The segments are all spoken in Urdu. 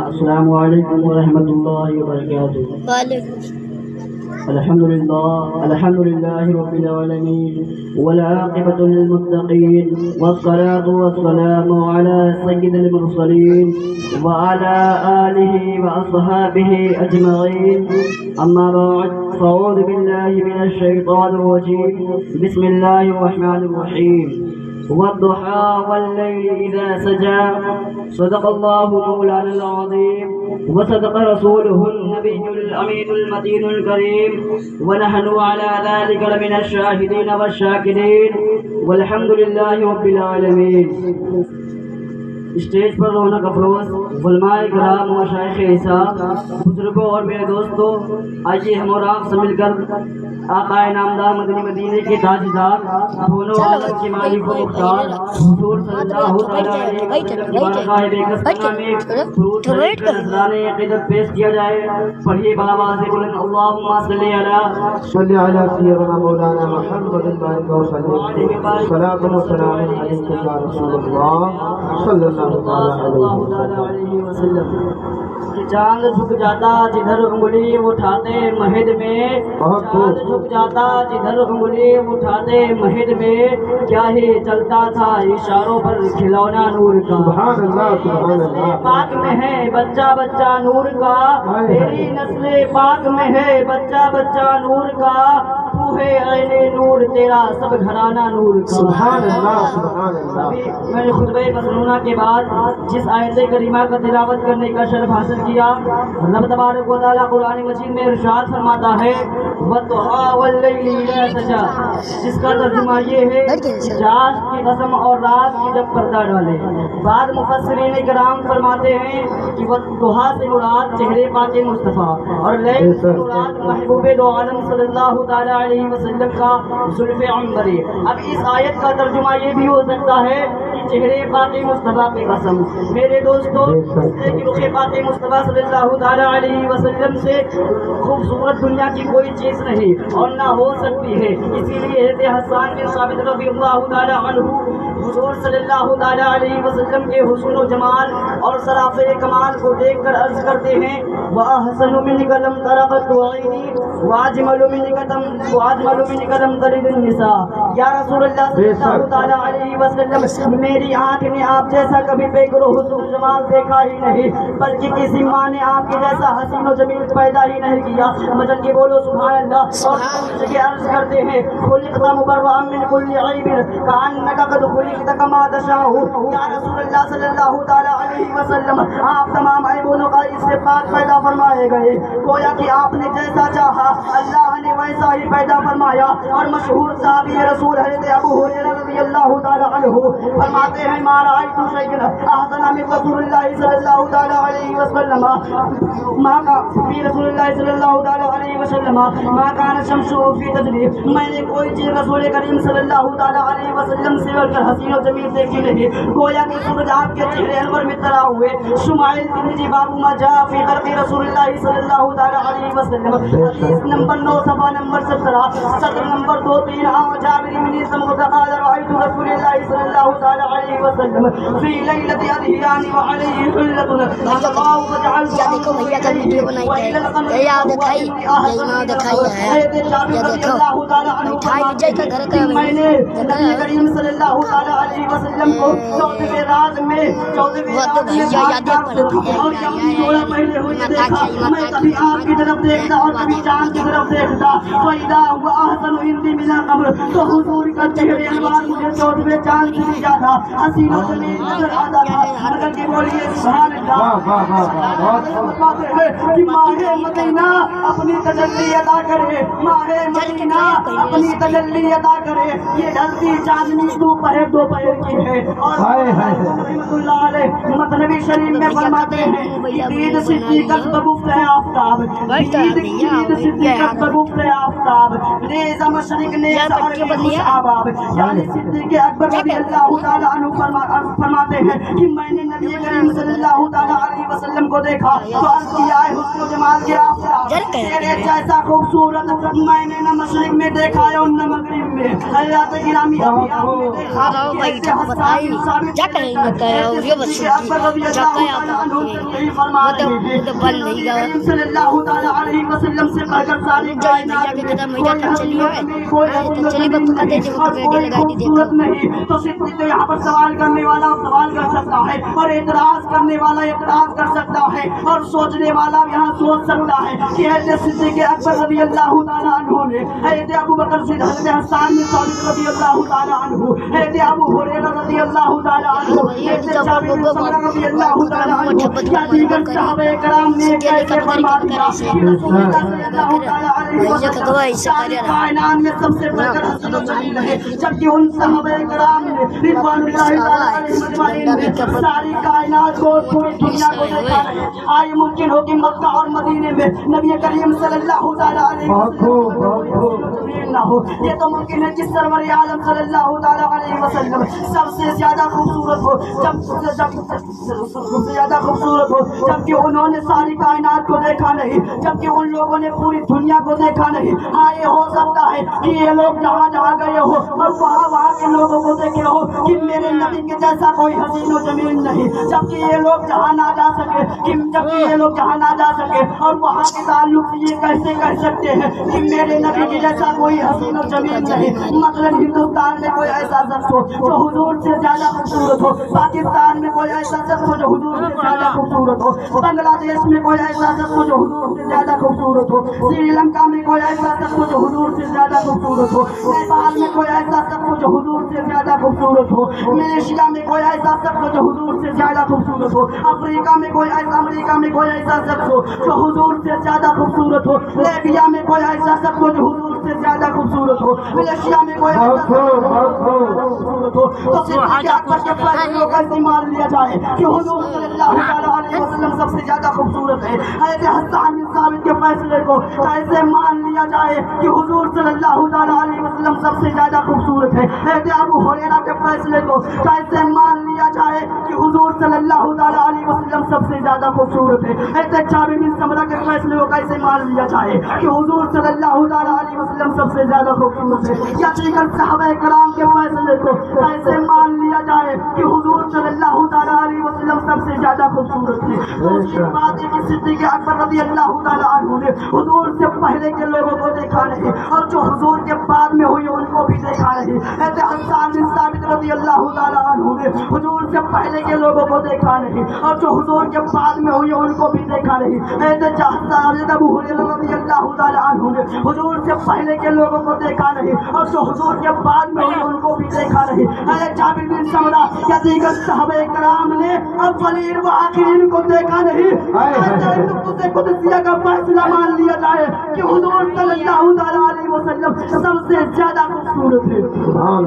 السلام علیکم ورحمۃ اللہ وبرکاتہ. الحمد لله رب العالمين والعاقبة للمتقين والصلاة والسلام على سيد المرسلين وعلى آله وأصحابه أجمعين. أما بعد فأعوذ بالله من الشيطان الرجيم. بسم الله الرحمن الرحيم. والضحى والليل إذا سجى صدق الله مولانا العظيم وصدق رسوله النبي الأمين المتين الكريم ونحن على ذلك لمن الشاهدين والشاكرين والحمد لله رب العالمين. اسٹیج پر رونق افروز علماء کرام مشائخ احساب بزرگوں اور میرے دوستوں، آئیے ہم اور آپ سے مل کر آقا نامدار مدنی مدینے کے تاجدار دونوں عالم کے مالک و مختار حضور صلی اللہ علیہ وسلم کی بارگاہ بے کسنا میں درود شریف کا نذرانہ عقیدت پیش کیا جائے. پڑھیے بآواز بلند اللہم صلی علی سیدنا مولانا محمد صلاۃ و سلام علیک یا رسول اللہ صلی اللہ علیہ وسلم. چاند جھک جاتا جدھر انگلی اٹھاتے مہد میں، چاند جھک جاتا جدھر انگلی اٹھاتے مہد میں، کیا ہی چلتا تھا اشاروں پر کھلونا نور کا. سبحان اللہ سبحان اللہ. پاک میں ہے بچہ بچہ نور کا، تیری نسل پاک میں ہے بچہ بچہ نور کا، تو ہے عین نور تیرا سب گھرانہ نور کا. سبحان اللہ سبحان اللہ. میں نے خطبہ مسنونہ کے بعد جس آیت کریمہ کا تلاوت کرنے کا شرف حاصل کیا، رب تبارک و تعالیٰ قرآن مجید میں ارشاد فرماتا ہے وَالضُّحَىٰ وَاللَّيْلِ إِذَا سَجَىٰ، جس کا ترجمہ یہ ہے چاند کی قسم اور رات کی جب پردہ ڈالے. بعض مفسرین کرام فرماتے ہیں کہ وَالضُّحَىٰ سے مراد چہرے پاک مصطفیٰ اور لیل سے مراد محبوب دو عالم صلی اللہ تعالیٰ علیہ وسلم کا زلف عنبر. اب اس آیت کا ترجمہ یہ بھی ہو سکتا ہے کہ چہرے پاک مصطفیٰ پہ قسم. میرے دوستوں، رخ پاک مصطفیٰ صلی اللہ تعالیٰ علیہ وسلم سے خوبصورت دنیا کی کوئی چیز نہیں اور نہ ہو سکتی ہے. اسی لیے حضرت حسان بن ثابت رضی اللہ تعالیٰ عنہ حضور صلی اللہ تعالیٰ علیہ وسلم کے حسن و جمال اور سرافے کمال کو دیکھ کر عرض کرتے ہیں وَأَحْسَنُ مِنْكَ لَمْ تَرَ قَطُّ عَيْنِي وَأَجْمَلُ مِنْكَ لَمْ تَلِدِ النِّسَاء. یا رسول اللہ صلی اللہ تعالیٰ علیہ وسلم، میری آنکھ نے آپ جیسا کبھی بے گروہ حسن و جمال دیکھا ہی نہیں، بلکہ کسی ماں نے آپ کے جیسا حسین و جمیل پیدا ہی نہیں کیا. مدن کے بولو سبحان اللہ. اور یہ عرض کرتے ہیں خلقت مبرأ من کل عیب کأنک قد خلقت کما تشاء. یا رسول اللہ صلی اللہ تعالیٰ علیہ وسلم، آپ تمام عیب و نقائص سے پاک پیدا فرمائے گئے، گویا کہ آپ نے جیسا چاہا اللہ نے ویسا ہی پیدا فرمایا. اور مشہور صحابی رسول حضرت ابو ہریرہ رضی اللہ تعالیٰ عنہ فرماتے ہیں ما رأیت شیئا احسن من رسول اللہ صلی اللہ تعالیٰ علیہ وسلم فی رسول اللہ صلی اللہ تعالیٰ علیہ وسلم ما کان الشمس فی تجلی. میں نے کوئی چیز رسول کریم صلی اللہ تعالیٰ علیہ وسلم سے بڑھ کر حسین و جمیل دیکھی نہیں، گویا کہ سورج آپ کے چہرے انور میں طرح ہوئے. شمائل ترمذی باب ما جاء فی خلق رسول اللہ صلی اللہ تعالیٰ علیہ وسلم، حدیث نمبر 9 صفحہ نمبر 17 سطر نمبر 2-3. جابر بن سمرہ قال رأيت رسول الله صلى الله تعالى عليه وسلم في ليلة أذهان وعليه حلة فقاه فجعلت وإلى القمر میں نے نبی کریم صلی اللہ تعالیٰ علیہ وسلم کو 14ویں رات میں اور پہلے ہوئے دیکھا. میں کبھی آپ کی طرف دیکھتا اور کبھی چاند کی طرف دیکھتا. فَإِذَا هُوَ أَحْسَنُ عِنْدِي مِنَ الْقَمْرِ، تو حضور کا چہرے انوار مجھے 14ویں چاند سے زیادہ حسین و جمیل نظر آتا تھا. مگر کہ بولیے سبحان اللہ. کہ ماہ مدینہ اپنی تجلی ادا کرے، ماہ مدینہ اپنی تجلی ادا کرے. یہ ڈھلتی چاندنی دوپہر کی ہے. اور رحمۃ اللہ علیہ مطلبی شریف میں فرماتے ہیں عید صدیقت بگفت آفتاب، عید صدیقت بگفت آفتاب، نیز مشرق نیز عرب آباب. یعنی صدیق اکبر رضی اللہ تعالیٰ عنہ فرماتے ہیں کہ میں نے نبی کریم صلی اللہ تعالیٰ علیہ وسلم کو دیکھا تو عرض کیا ہے حسن و جمال کے آفتاب تیرے جیسا خوبصورت میں نے نہ مشرق میں دیکھا ہے اور نہ مغرب میں. حضرات گرامی ابھی آپ نے دیکھا صلی اللہ تعالیٰ علیہ وسلم سے پڑھ کر ساری کائنات نہیں تو صدیق یہاں پر سوال کرنے والا سوال کر سکتا ہے اور اعتراض کرنے والا اعتراض کر سکتا ہے اور سوچنے والا یہاں سوچ سکتا ہے کہ حضرت صدیق اکبر رضی اللہ تعالیٰ عنہ نے حضرت ابو بکر صدیق حضرت حسان بن ثابت رضی اللہ تعالیٰ عنہ حضرت ابو ہریرہ رضی اللہ تعالیٰ عنہ حضرت جابر بن سمرہ رضی اللہ تعالیٰ عنہ یا دیگر صحابہ کرام نے کیسے فرما دیا کہ رسول اللہ صلی اللہ تعالیٰ علیہ وسلم کائنات میں سب سے بڑھ کر حسن و جمیل ہے جبکہ ان صحابہ کرام نے رضوان اللہ تعالیٰ علیہ مجمعین نے ساری کائنات کو پوری دنیا کو دیکھا ہے. آئے ممکن ہو کہ مکہ اور مدینے میں نبی کریم صلی اللہ تعالیٰ علیہ وسلم نہ ہو؟ یہ تو ممکن ہے کہ سرور عالم صلی اللہ تعالیٰ علیہ وسلم سب سے زیادہ خوبصورت ہو جبکہ انہوں نے ساری کائنات کو دیکھا نہیں, جبکہ ان لوگوں نے پوری دنیا کو دیکھا نہیں. ہاں یہ ہو سکتا ہے کہ یہ لوگ جہاں جہاں گئے ہو اور وہاں کے لوگوں کو دیکھے ہو کہ میرے نبی کے جیسا کوئی حسین و جمیل نہیں, جبکہ یہ لوگ جہاں نہ جا سکے اور وہاں کے تعلق یہ کیسے کہہ سکتے ہیں کہ میرے نبی کے جیسا کوئی حسین و جمیل نہیں. مثلاً ہندوستان میں کوئی ایسا شخص ہو جو حضور سے زیادہ خوبصورت ہو, پاکستان میں کوئی ایسا شخص ہو جو حضور سے زیادہ خوبصورت ہو, بنگلہ دیش میں کوئی ایسا شخص ہو جو حضور سے زیادہ خوبصورت ہو, سری لنکا میں کوئی ایسا شخص ہو جو حضور سے زیادہ خوبصورت ہو, نیپال میں کوئی ایسا شخص ہو جو حضور سے زیادہ خوبصورت ہو, ملیشیا میں کوئی ایسا شخص ہو جو حضور سے زیادہ خوبصورت ہو, امریکہ میں کوئی ایسا شخص ہو جو حضور سے زیادہ خوبصورت ہو, لیبیا میں کوئی ایسا شخص ہو جو حضور سے زیادہ خوبصورت ہو, ملیشیا میں کوئی ایسا شخص ہو خوبصورت ہو. تو صدیق اکبر کے فیصلوں کا استعمال لیا جائے کہ حضور صلی اللہ علیہ وسلم سب سے زیادہ خوبصورت ہے. حضرت حسان بن ثابت کے فیصلے کو کیسے مان لیا جائے کہ حضور صلی اللہ علیہ وسلم سب سے زیادہ خوبصورت ہے. حضرت ابو ہریرہ کے فیصلے کو کیسے مان لیا جائے کہ حضور صلی اللہ علیہ وسلم سب سے زیادہ خوبصورت ہے. حضرت جابر بن سمرہ کے فیصلے کو کیسے مان لیا جائے کہ حضور صلی اللہ علیہ وسلم سب سے زیادہ خوبصورت ہے. یا دیگر صحابہ کرام کے فیصلے کو کیسے مان لیا جائے کہ حضور صلی اللہ علیہ وسلم سب سے زیادہ خوبصورت ہے. دوسری بات ہے کہ صدیق اکبر رضی اللہ تعالیٰ عنہ نے حضور سے پہلے کے لوگوں کو دیکھا نہیں اور جو حضور کے بعد میں ہوئی ان کو بھی دیکھا نہیں. حضرت حسان بن ثابت رضی اللہ تعالیٰ عنہ نے حضور سے پہلے کے لوگوں کو دیکھا نہیں اور جو حضور کے بعد میں ہوئی ان کو بھی دیکھا نہیں. حضرت ابو ہریرہ رضی اللہ تعالیٰ عنہ نے حضور سے پہلے کے لوگوں کو دیکھا نہیں اور جو حضور کے بعد میں ہوئی ان کو بھی دیکھا نہیں. حضرت جابر بن سمرہ یا دیگر صحابہ کرام نے اولین و آخرین کو دیکھا نہیں. قدسیہ کا فیصلہ مان لیا جائے کہ حضور صلی اللہ علیہ وسلم سب سے زیادہ خوبصورت ہے. سبحان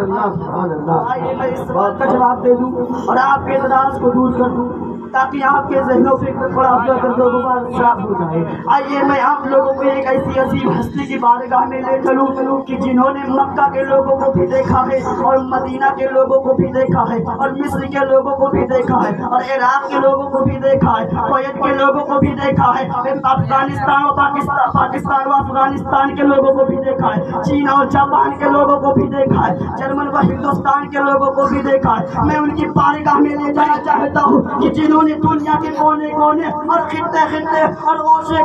اللہ سبحان اللہ. آئیے میں اس بات کا جواب دے دوں اور آپ کے اعتراض کو دور کر دوں تاکہ آپ کے ذہنوں سے تھوڑا افضل کر دو غبار صاف ہو جائے. آئیے میں آپ لوگوں کو ایک ایسی عظیم ہستی کی بارگاہ میں لے چلوں کہ جنہوں نے مکہ کے لوگوں کو بھی دیکھا ہے اور مدینہ کے لوگوں کو بھی دیکھا ہے اور مصر کے لوگوں کو بھی دیکھا ہے اور عراق کے لوگوں کو بھی دیکھا ہے, کویت کے لوگوں کو بھی دیکھا ہے, افغانستان اور پاکستان و افغانستان کے لوگوں کو بھی دیکھا ہے, چین اور جاپان کے لوگوں کو بھی دیکھا ہے, جرمن و ہندوستان کے لوگوں کو بھی دیکھا ہے. میں ان کی بارگاہ میں لے جانا چاہتا ہوں کہ جنہوں نے دنیا کے کونے کونے اور خطے اور گوشے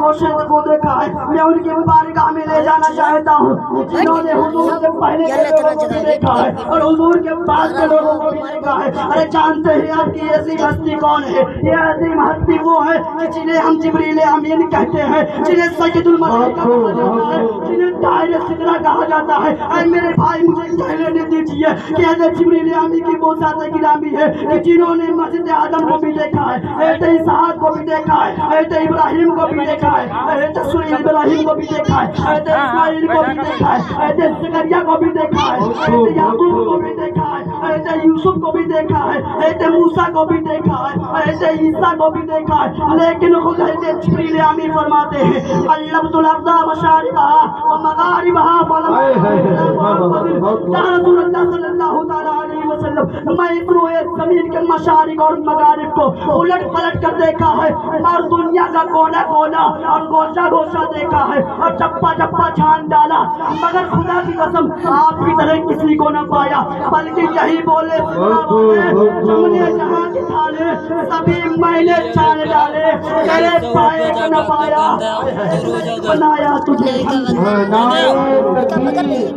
کو دیکھا ہے. میں ان کی بارگاہ میں لے جانا چاہتا ہوں کہ جنہوں نے حضور کے پہلے کے لوگوں کو بھی دیکھا ہے اور حضور کے بعد کے لوگوں کو بھی دیکھا ہے. ارے جانتے ہیں آپ کی ایسی ہستی کون ہے؟ یہ عظیم ہستی وہ ہے کہ جنہیں ہم جبریل امین کہتے ہیں, جنہیں سید الملائکہ کہا جاتا ہے, جنہیں طائر صدرہ کہا جاتا ہے. اے میرے بھائی مجھے کہنے دیجیے کہ حضرت جبریل امین کی وہ ذات گرامی ہے کہ جنہوں نے مسجد آدم کو بھی دیکھا ہے, حضرت اسحاق کو بھی دیکھا ہے, حضرت ابراہیم کو بھی دیکھا ہے, حضرت سورہ ابراہیم کو بھی دیکھا ہے, حضرت اسماعیل کو بھی دیکھا ہے, حضرت زکریا کو بھی دیکھا ہے, حضرت یعقوب کو بھی دیکھا ہے, حضرت یوسف کو بھی دیکھا ہے، حضرت موسیٰ کو بھی دیکھا ہے، حضرت عیسیٰ کو بھی دیکھا ہے، لیکن خود حضرت جبریل امین فرماتے ہیں علمت الارض مشارقها ومغاربها فلم یا رسول اللہ صلی اللہ تعالیٰ علیہ وسلم، میں روئے زمین کے مشارق اور مغارب کو الٹ پلٹ کر دیکھا ہے اور دنیا کا کونا کونا اور گوشہ گوشہ دیکھا ہے اور چپا چپا چھان ڈالا، مگر خدا کی قسم آپ کی طرح کسی کو نہ پایا، بلکہ یہی بولے تم نے جہاں کے تھالے سبھی میں نے چھان ڈالے، تیرے پائے کو نہ پایا، بنایا تجھے نعرہ تکبیر،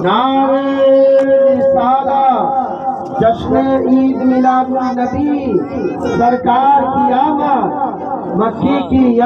نعرہ رسالہ، جشن عید میلاد النبی، سرکار کی آمد، مکی کی